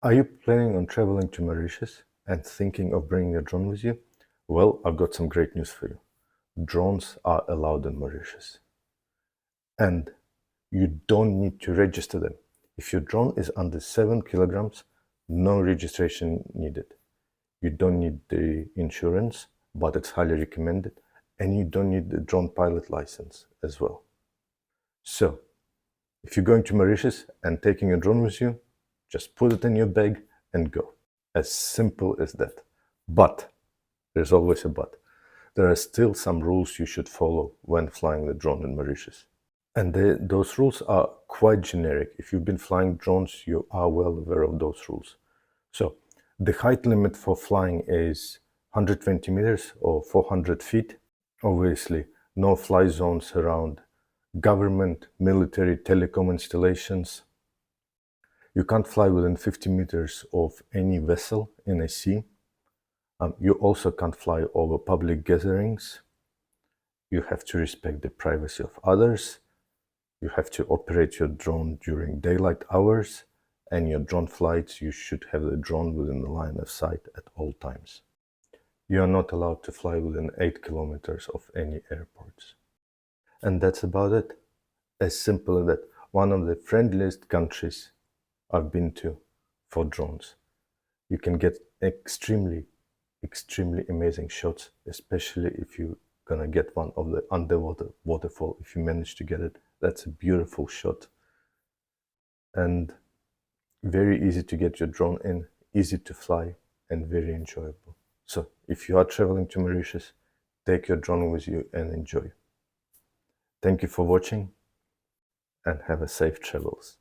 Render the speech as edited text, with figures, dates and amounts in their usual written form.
Are you planning on traveling to Mauritius and thinking of bringing a drone with you? Well, I've got some great news for you. Drones are allowed in Mauritius. And you don't need to register them. If your drone is under 7 kilograms, no registration needed. You don't need the insurance, but it's highly recommended. And you don't need the drone pilot license as well. So, if you're going to Mauritius and taking a drone with you, just put it in your bag and go. As simple as that. But, there's always a but. There are still some rules you should follow when flying the drone in Mauritius. And those rules are quite generic. If you've been flying drones, you are well aware of those rules. So, the height limit for flying is 120 meters or 400 feet. Obviously, no fly zones around government, military, telecom installations. You can't fly within 50 meters of any vessel in a sea. You also can't fly over public gatherings. You have to respect the privacy of others. You have to operate your drone during daylight hours, and your drone flights, you should have the drone within the line of sight at all times. You are not allowed to fly within 8 kilometers of any airports. And that's about it. As simple as that. One of the friendliest countries I've been to for drones. You can get extremely amazing shots, especially if you're gonna get one of the underwater waterfall. If you manage to get it, that's a beautiful shot. And very easy to get your drone in, easy to fly, and very enjoyable. So if you are traveling to Mauritius, take your drone with you and enjoy. Thank you for watching, and have a safe travels.